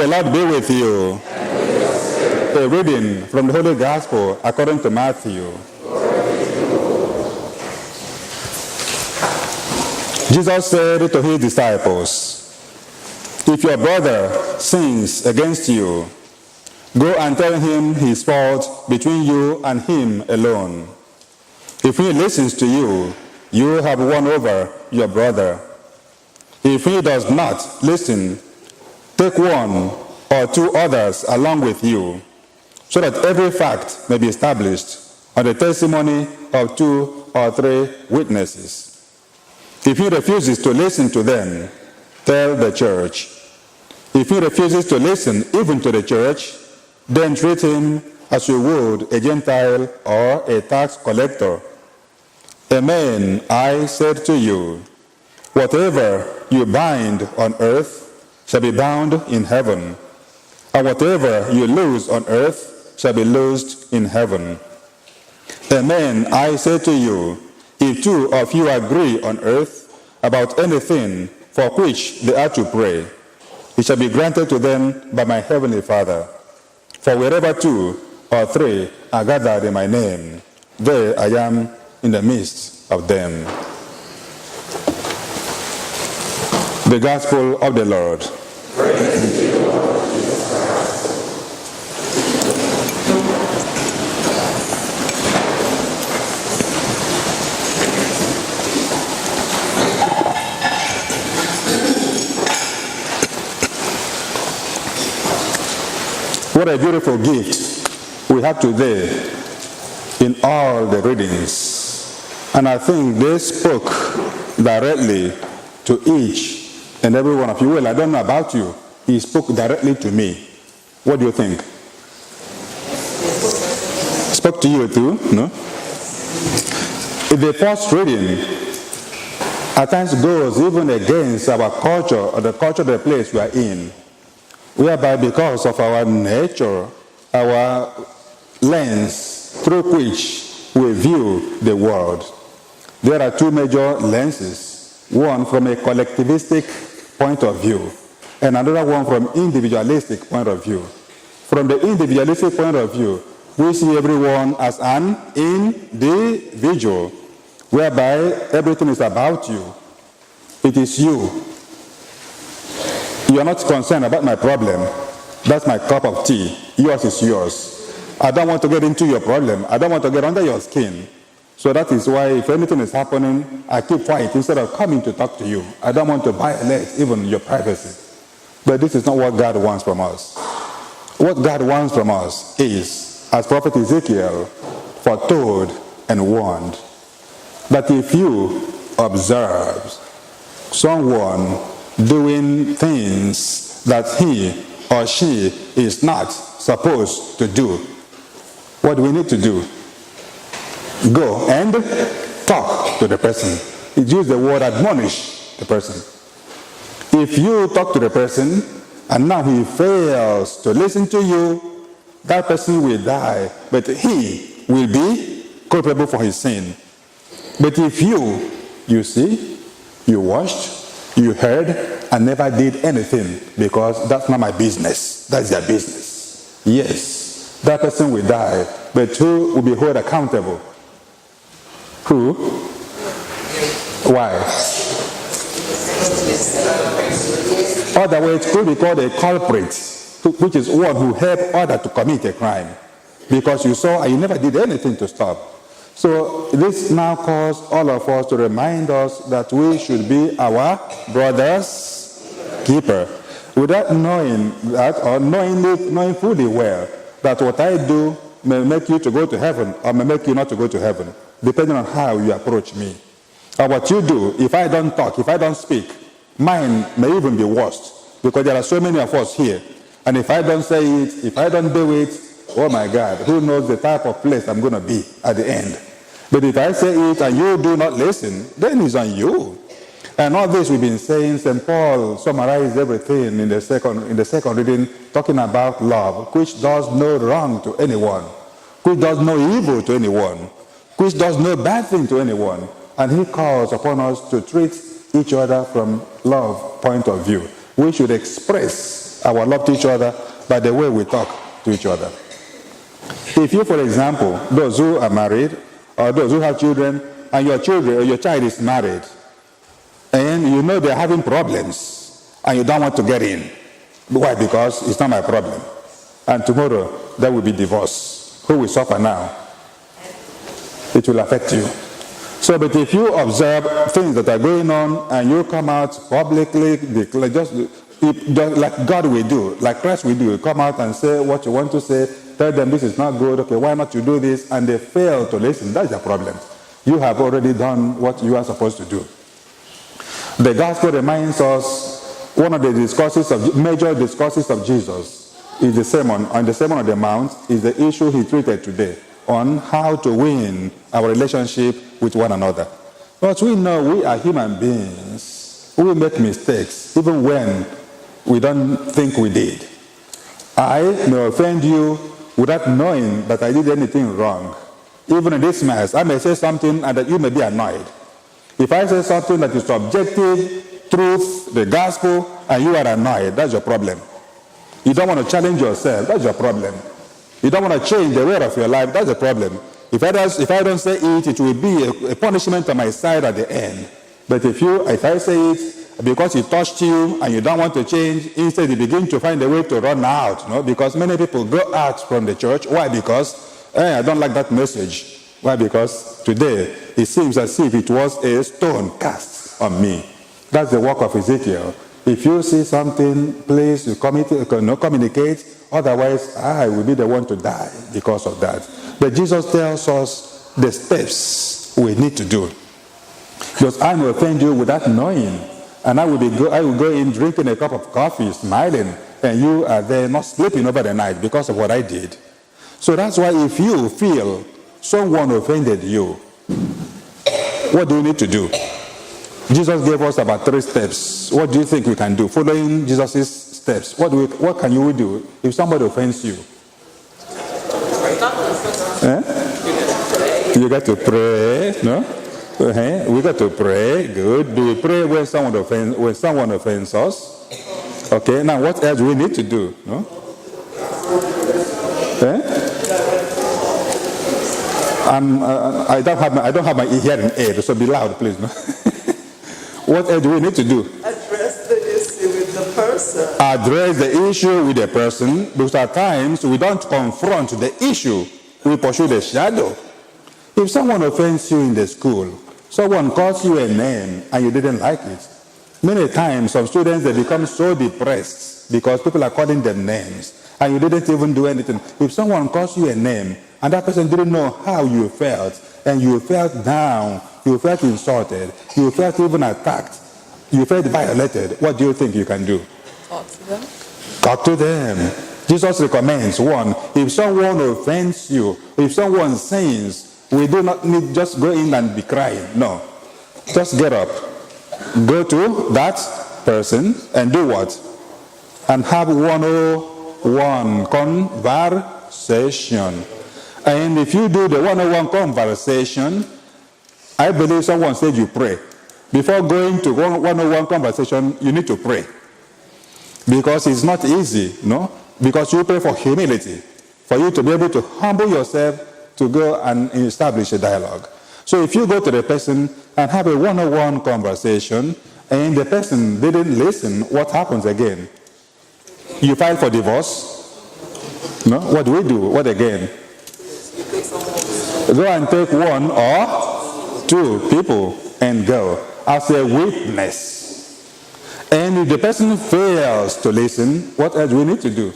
The Lord be with you. A reading from the Holy Gospel according to Matthew. Jesus said to his disciples, "If your brother sins against you, go and tell him his fault between you and him alone. If he listens to you, you have won over your brother. If he does not listen, take one or two others along with you, so that every fact may be established on the testimony of 2 or 3 witnesses. If he refuses to listen to them, tell the church. If he refuses to listen even to the church, then treat him as you would a Gentile or a tax collector. Amen, I said to you, whatever you bind on earth shall be bound in heaven, and whatever you loose on earth shall be loosed in heaven. Amen, I say to you, if 2 of you agree on earth about anything for which they are to pray, it shall be granted to them by my heavenly Father. For wherever 2 or 3 are gathered in my name, there I am in the midst of them." The Gospel of the Lord. Praise to you, Lord Jesus Christ. What a beautiful gift we have today in all the readings. And I think they spoke directly to each and every one of you. Well, I don't know about you. He spoke directly to me. What do you think? Spoke to you too? No? The first reading at times goes even against our culture or the culture of the place we are in, whereby because of our nature, our lens through which we view the world, there are 2 major lenses, one from a collectivistic point of view and another one from individualistic point of view. From the individualistic point of view, we see everyone as an individual, whereby everything is about you. It is you. You are not concerned about my problem. That's my cup of tea. Yours is yours. I don't want to get into your problem. I don't want to get under your skin. So that is why if anything is happening, I keep quiet instead of coming to talk to you. I don't want to violate even your privacy. But this is not what God wants from us. What God wants from us is, as Prophet Ezekiel foretold and warned, that if you observe someone doing things that he or she is not supposed to do, what do we need to do? Go and talk to the person. It uses the word admonish the person. If you talk to the person and now he fails to listen to you, that person will die, but he will be culpable for his sin. But if you see, you watched, you heard, and never did anything, because that's not my business, that's their business. Yes, that person will die, but who will be held accountable? Who? Why? Otherwise, it could be called a culprit, which is one who helped others to commit a crime, because you saw and you never did anything to stop. So this now calls all of us to remind us that we should be our brother's keeper, without knowing that, or knowing fully well that what I do may make you to go to heaven or may make you not to go to heaven, depending on how you approach me. Or what you do, if I don't talk, if I don't speak, mine may even be worse, because there are so many of us here. And if I don't say it, if I don't do it, oh my God, who knows the type of place I'm going to be at the end. But if I say it and you do not listen, then it's on you. And all this we've been saying, St. Paul summarized everything in the second reading, talking about love, which does no wrong to anyone, which does no evil to anyone, which does no bad thing to anyone. And he calls upon us to treat each other from love point of view. We should express our love to each other by the way we talk to each other. If you, for example, those who are married or those who have children, and your child is married, and you know they're having problems, and you don't want to get in. Why? Because it's not my problem. And tomorrow, there will be divorce. Who will suffer now? It will affect you. So, but if you observe things that are going on, and you come out publicly, just like God will do, like Christ will do, you come out and say what you want to say, tell them this is not good, okay, why not you do this, and they fail to listen, that's the problem. You have already done what you are supposed to do. The gospel reminds us one of the major discourses of Jesus is the sermon on the Mount, is the issue he treated today on how to win our relationship with one another. But we know we are human beings. We make mistakes even when we don't think we did. I may offend you without knowing that I did anything wrong. Even in this Mass, I may say something and that you may be annoyed. If I say something that is objective, truth, the gospel, and you are annoyed, that's your problem. You don't want to challenge yourself, that's your problem. You don't want to change the way of your life, that's the problem. If I don't say it, it will be a punishment on my side at the end. But if I say it because it touched you and you don't want to change, instead you begin to find a way to run out. Because many people go out from the church. Why? Because I don't like that message. Why? Because today it seems as if it was a stone cast on me. That's the work of Ezekiel. If you see something, please communicate. Otherwise, I will be the one to die because of that. But Jesus tells us the steps we need to do. Because I will offend you without knowing. And I will go in drinking a cup of coffee, smiling, and you are there not sleeping over the night because of what I did. So that's why if you feel someone offended you, what do you need to do? Jesus gave us about 3 steps. What do you think we can do? Following Jesus' steps, what can you do if somebody offends you? You got to pray, no? We got to pray. Good. Do we pray when someone offends us? Okay. Now, what else do we need to do? No? I don't have my hearing aid, so be loud, please. No? What else do we need to do? Address the issue with the person. Address the issue with the person, because at times we don't confront the issue. We pursue the shadow. If someone offends you in the school, someone calls you a name and you didn't like it, many times some students, they become so depressed because people are calling them names and you didn't even do anything. If someone calls you a name and that person didn't know how you felt, and you felt down, you felt insulted, you felt even attacked, you felt violated, what do you think you can do? Talk to them. Talk to them. Jesus recommends, 1, if someone offends you, if someone sins, we do not need just go in and be crying. No. Just get up. Go to that person and do what? And have 101 conversation. And if you do the 101 conversation, I believe someone said you pray. Before going to 101 conversation, you need to pray. Because it's not easy, no? Because you pray for humility. For you to be able to humble yourself to go and establish a dialogue. So if you go to the person and have a 101 conversation and the person didn't listen, what happens again? You file for divorce? No? What do we do? What again? Go and take 1 or 2 people and go as a witness. And if the person fails to listen, what else do we need to do?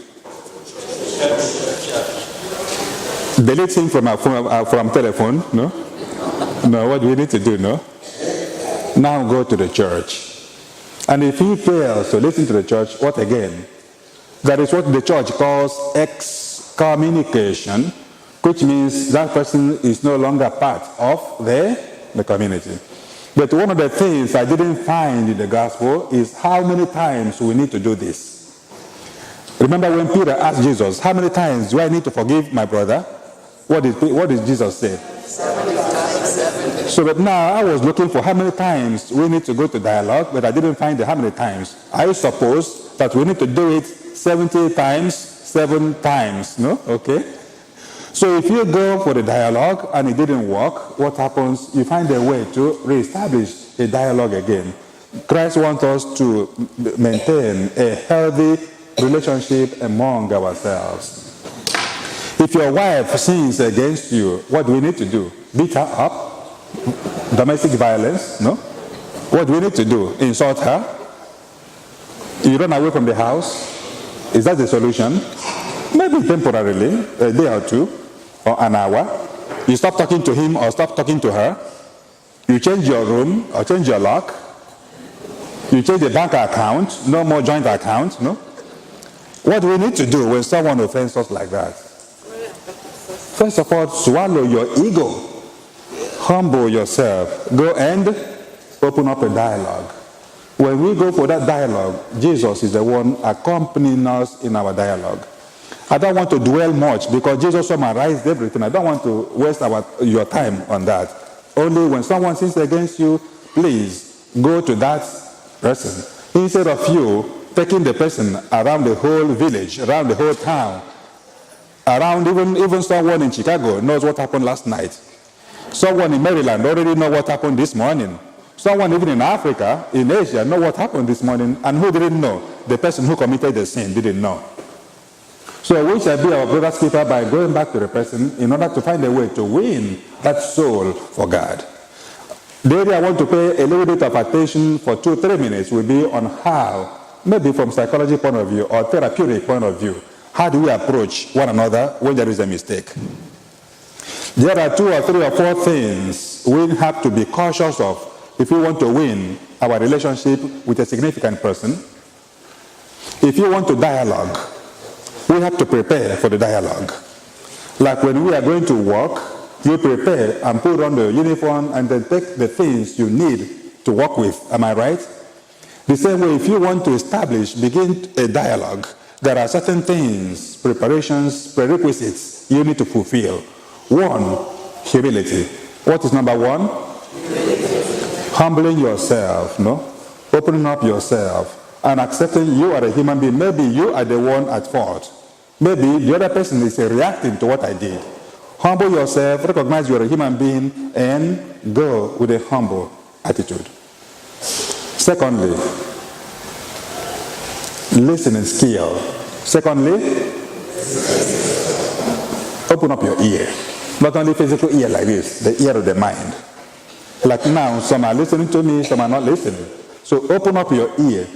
Delete him from telephone, no? No, what do we need to do, no? Now go to the church. And if he fails to listen to the church, what again? That is what the church calls excommunication, which means that person is no longer part of the community. But one of the things I didn't find in the gospel is how many times we need to do this. Remember when Peter asked Jesus, how many times do I need to forgive my brother? What did Jesus say? 70 times. So but now I was looking for how many times we need to go to dialogue, but I didn't find how many times. I suppose that we need to do it 70 times, 7 times, no? Okay? So if you go for the dialogue and it didn't work, what happens? You find a way to reestablish a dialogue again. Christ wants us to maintain a healthy relationship among ourselves. If your wife sins against you, what do we need to do? Beat her up? Domestic violence? No? What do we need to do? Insult her? You run away from the house? Is that the solution? Maybe temporarily, a day or two, or an hour. You stop talking to him or stop talking to her. You change your room or change your lock. You change the bank account. No more joint account. No? What do we need to do when someone offends us like that? First of all, swallow your ego. Humble yourself. Go and open up a dialogue. When we go for that dialogue, Jesus is the one accompanying us in our dialogue. I don't want to dwell much because Jesus summarized everything. I don't want to waste your time on that. Only when someone sins against you, please go to that person. Instead of you taking the person around the whole village, around the whole town, around even someone in Chicago knows what happened last night. Someone in Maryland already knows what happened this morning. Someone even in Africa, in Asia, know what happened this morning. And who didn't know? The person who committed the sin didn't know. So we shall be our brother's keeper by going back to the person in order to find a way to win that soul for God. The area I want to pay a little bit of attention for 2-3 minutes will be on how, maybe from psychology point of view or therapeutic point of view, how do we approach one another when there is a mistake? There are 2 or 3 or 4 things we have to be cautious of if we want to win our relationship with a significant person. If you want to dialogue, we have to prepare for the dialogue. Like when we are going to work, you prepare and put on the uniform and then take the things you need to work with. Am I right? The same way, if you want to begin a dialogue, there are certain things, preparations, prerequisites you need to fulfill. 1, humility. What is number 1? Humility. Humbling yourself, no? Opening up yourself and accepting you are a human being. Maybe you are the one at fault. Maybe the other person is reacting to what I did. Humble yourself, recognize you are a human being, and go with a humble attitude. Secondly, listening skill. Secondly, open up your ear. Not only physical ear like this, the ear of the mind. Like now, some are listening to me, some are not listening. So open up your ear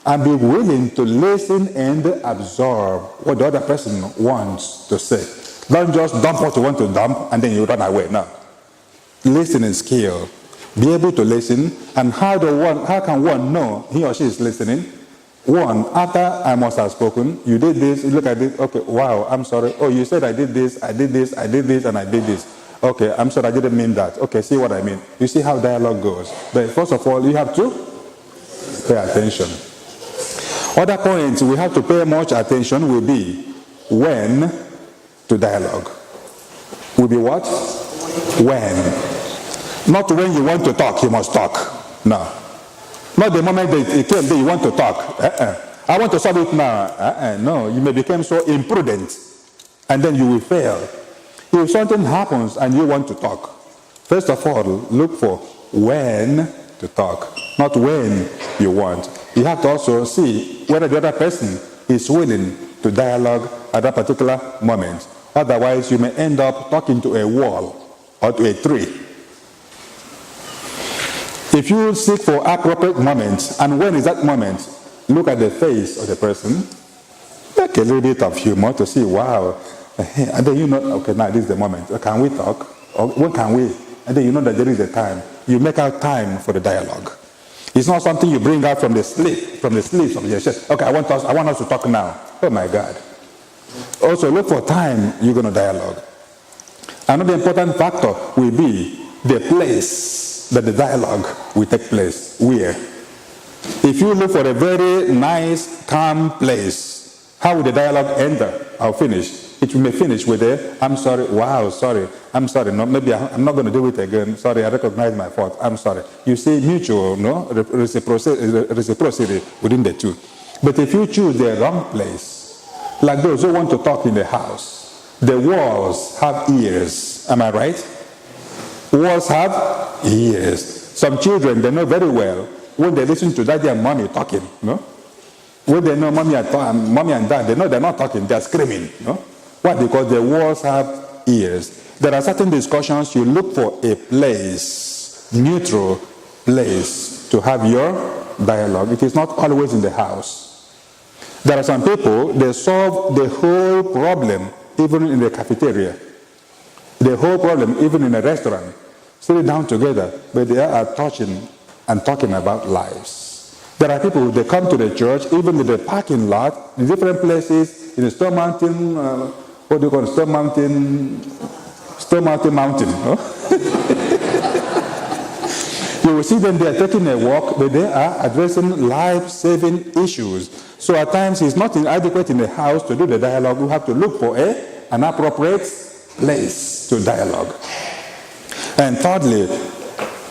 and be willing to listen and absorb what the other person wants to say. Don't just dump what you want to dump and then you run away. No. Listening skill. Be able to listen. And how can one know he or she is listening? 1, after I must have spoken, you did this, you look at this, okay, wow, I'm sorry. Oh, you said I did this, and I did this. Okay, I'm sorry, I didn't mean that. Okay, see what I mean. You see how dialogue goes. But first of all, you have to pay attention. Other points we have to pay much attention will be when to dialogue. Will be what? When. Not when you want to talk, you must talk. No. Not the moment it came that you want to talk. I want to solve it now. No, you may become so imprudent and then you will fail. If something happens and you want to talk, first of all, look for when to talk, not when you want. You have to also see whether the other person is willing to dialogue at that particular moment. Otherwise, you may end up talking to a wall or to a tree. If you seek for appropriate moments, and when is that moment? Look at the face of the person. Make a little bit of humor to see, wow. And then you know, okay, now this is the moment. Can we talk? Or when can we? And then you know that there is a time. You make out time for the dialogue. It's not something you bring out from the sleeves of your chest. Okay, I want us to talk now. Oh my God. Also, look for time you're going to dialogue. Another important factor will be the place that the dialogue will take place. Where? If you look for a very nice, calm place, how will the dialogue end? I'll finish. It may finish with a, I'm sorry, wow, sorry, I'm sorry, no, maybe I'm not going to do it again. Sorry, I recognize my fault, I'm sorry. You see mutual, no, reciprocity within the two. But if you choose the wrong place, like those who want to talk in the house, the walls have ears. Am I right? Walls have ears. Some children, they know very well when they listen to daddy and mommy talking, no? When they know mommy and dad, they know they're not talking, they're screaming, no? Why? Because the walls have ears. There are certain discussions you look for a place, neutral place, to have your dialogue. It is not always in the house. There are some people, they solve the whole problem even in the cafeteria. The whole problem even in a restaurant. Sitting down together, but they are touching and talking about lives. There are people, they come to the church, even in the parking lot, in different places, in the Stone Mountain, what do you call it, Stone Mountain Mountain. No? You will see them, they are taking a walk, but they are addressing life-saving issues. So at times, it's not inadequate in the house to do the dialogue. We have to look for an appropriate place to dialogue. And thirdly,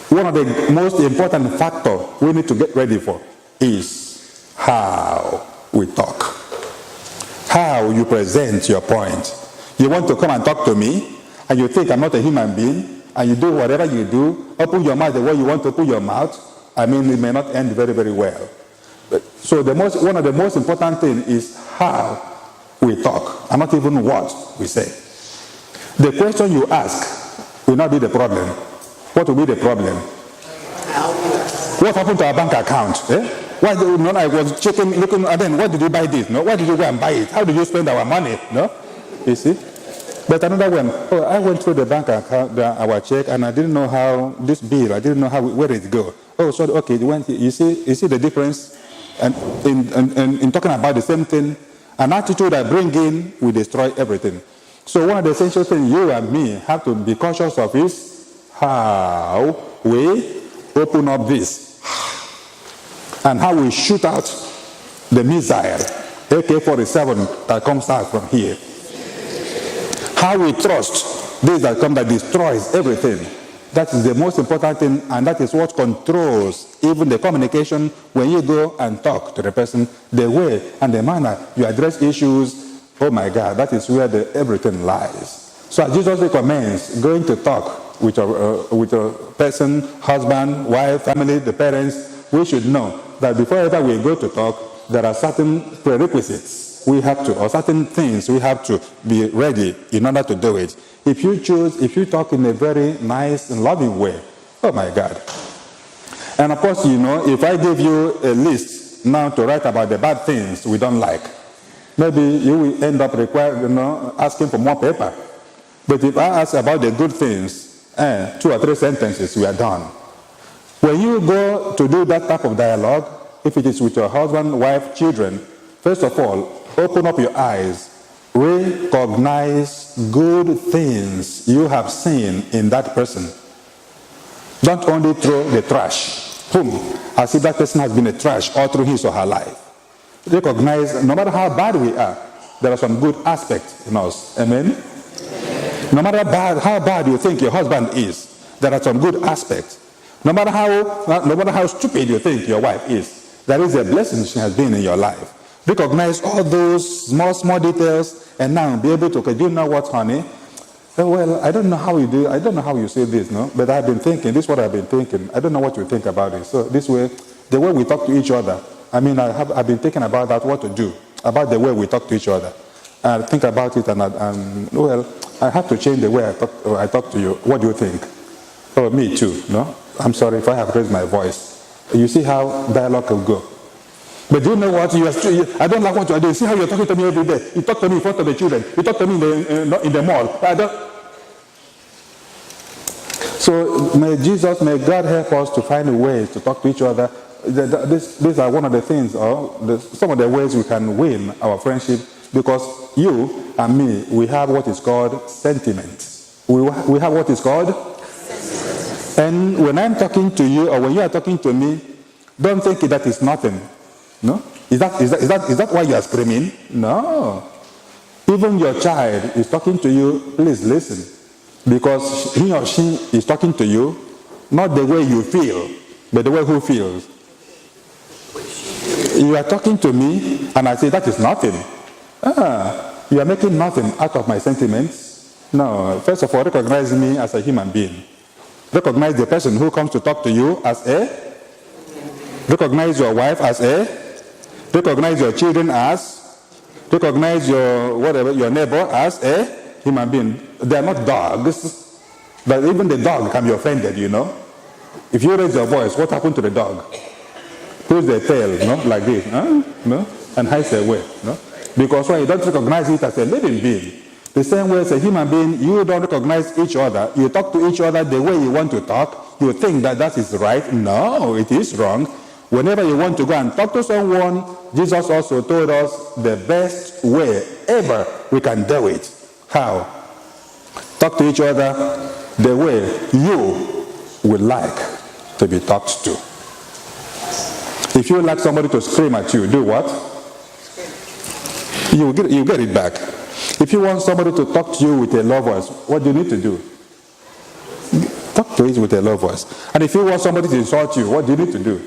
one of the most important factors we need to get ready for is how we talk. How you present your point. You want to come and talk to me, and you think I'm not a human being, and you do whatever you do, open your mouth the way you want to open your mouth, I mean, it may not end very, very well. So one of the most important things is how we talk, and not even what we say. The question you ask will not be the problem. What will be the problem? What happened to our bank account? Why did I was checking, looking, and then why did you buy this? No, why did you go and buy it? How did you spend our money? No, you see. But another one, I went through the bank account, our check, and I didn't know how this bill. I didn't know where it go. Oh, sorry. Okay, you see the difference, and in talking about the same thing, an attitude I bring in will destroy everything. So one of the essential things you and me have to be conscious of is how we open up this and how we shoot out the missile, AK-47 that comes out from here. How we trust this that comes that destroys everything. That is the most important thing, and that is what controls even the communication when you go and talk to the person, the way and the manner you address issues. Oh my God, that is where everything lies. So as Jesus recommends going to talk with a person, husband, wife, family, the parents, we should know that before ever we go to talk, there are certain prerequisites we have to, or certain things we have to be ready in order to do it. If you talk in a very nice and loving way, oh my God. And of course, if I give you a list now to write about the bad things we don't like, maybe you will end up asking for more paper. But if I ask about the good things, 2 or 3 sentences, we are done. When you go to do that type of dialogue, if it is with your husband, wife, children, first of all, open up your eyes. Recognize good things you have seen in that person. Don't only throw the trash. As if that person has been a trash all through his or her life. Recognize, no matter how bad we are, there are some good aspects in us. Amen? No matter how bad you think your husband is, there are some good aspects. No matter how stupid you think your wife is, there is a blessing she has been in your life. Recognize all those small details, and now be able to, okay, do you know what, honey? Well, I don't know how you do. I don't know how you say this, no? But I've been thinking. This is what I've been thinking. I don't know what you think about it. So this way, the way we talk to each other. I've been thinking about that, what to do about the way we talk to each other. I think about it, and I have to change the way I talk to you. What do you think? Oh, me too. No, I'm sorry if I have raised my voice. You see how dialogue will go. But do you know what? I don't like what you are doing. See how you're talking to me every day. You talk to me in front of the children. You talk to me in the mall. So may God help us to find ways to talk to each other. These are one of the things, or some of the ways we can win our friendship, because you and me, we have what is called sentiment. We have what is called? And when I'm talking to you, or when you are talking to me, don't think that is nothing. No? Is that why you are screaming? No. Even your child is talking to you, please listen. Because he or she is talking to you, not the way you feel, but the way who feels. You are talking to me, and I say, that is nothing. You are making nothing out of my sentiments. No, first of all, recognize me as a human being. Recognize the person who comes to talk to you as a. Recognize your wife as a. Recognize your children as. Recognize your neighbor as a human being. They are not dogs, but even the dog can be offended, you know. If you raise your voice, what happened to the dog? Pulls their tail, like this, and hides away, Because when you don't recognize it as a living being, the same way as a human being, you don't recognize each other. You talk to each other the way you want to talk. You think that is right. No, it is wrong. Whenever you want to go and talk to someone, Jesus also told us the best way ever we can do it. How? Talk to each other the way you would like to be talked to. If you like somebody to scream at you, do what? You get it back. If you want somebody to talk to you with a low voice, what do you need to do? Talk to it with a low voice. And if you want somebody to insult you, what do you need to do?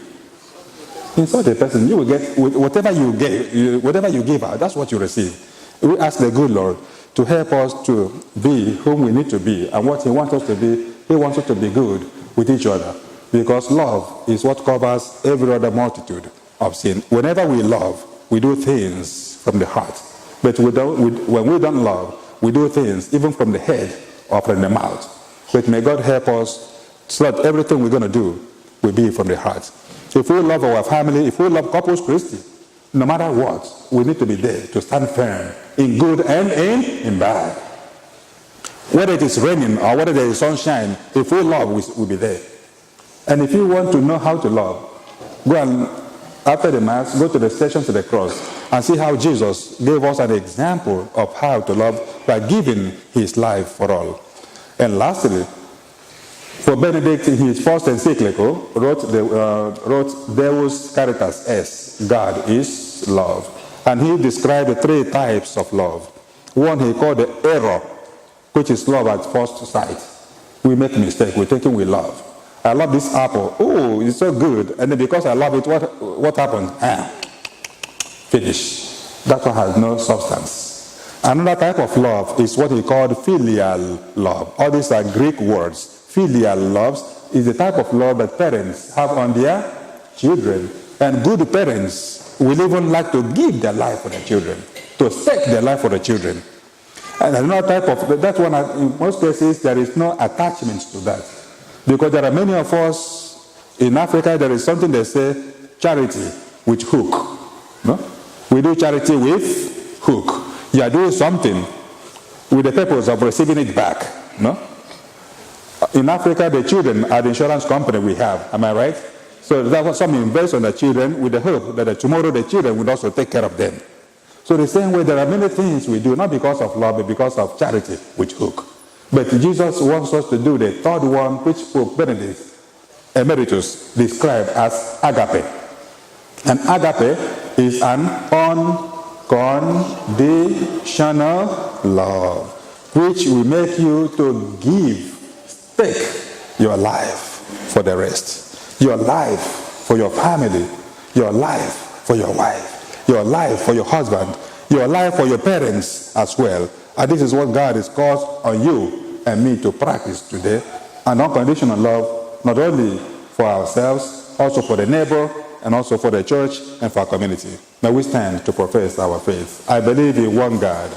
Insult the person. You will get whatever you give out. That's what you receive. We ask the good Lord to help us to be whom we need to be, and what He wants us to be. He wants us to be good with each other, because love is what covers every other multitude of sin. Whenever we love, we do things from the heart. But when we don't love, we do things even from the head or from the mouth. But may God help us so that everything we're going to do will be from the heart. If we love our family, if we love Corpus Christi, no matter what, we need to be there to stand firm in good and in bad. Whether it is raining or whether there is sunshine, if we love, we'll be there. And if you want to know how to love, go and, after the Mass, go to the Stations of the Cross and see how Jesus gave us an example of how to love by giving His life for all. And lastly, for Benedict, in his first encyclical, wrote Deus Caritas Est, God is love. And he described the three types of love. One he called the error, which is love at first sight. We make mistake, we're thinking we love. I love this apple. Oh, it's so good. And then because I love it, what happened? Finish. That one has no substance. Another type of love is what he called filial love. All these are Greek words. Filial love is the type of love that parents have on their children. And good parents will even like to give their life for their children, to stake their life for the children. And another type of, that one, in most cases, there is no attachment to that. Because there are many of us in Africa, there is something they say, charity with hook. No? We do charity with hook. You are doing something with the purpose of receiving it back. No? In Africa, the children are the insurance company we have. Am I right? So that was some invest on the children with the hope that tomorrow the children will also take care of them. So the same way, there are many things we do, not because of love, but because of charity with hook. But Jesus wants us to do the third one, which Pope Benedict Emeritus described as agape. And agape is an unconditional love, which will make you to stake your life for the rest. Your life for your family, your life for your wife, your life for your husband, your life for your parents as well. And this is what God has caused on you and me to practice today. An unconditional love, not only for ourselves, also for the neighbor, and also for the church and for our community. May we stand to profess our faith. I believe in one God,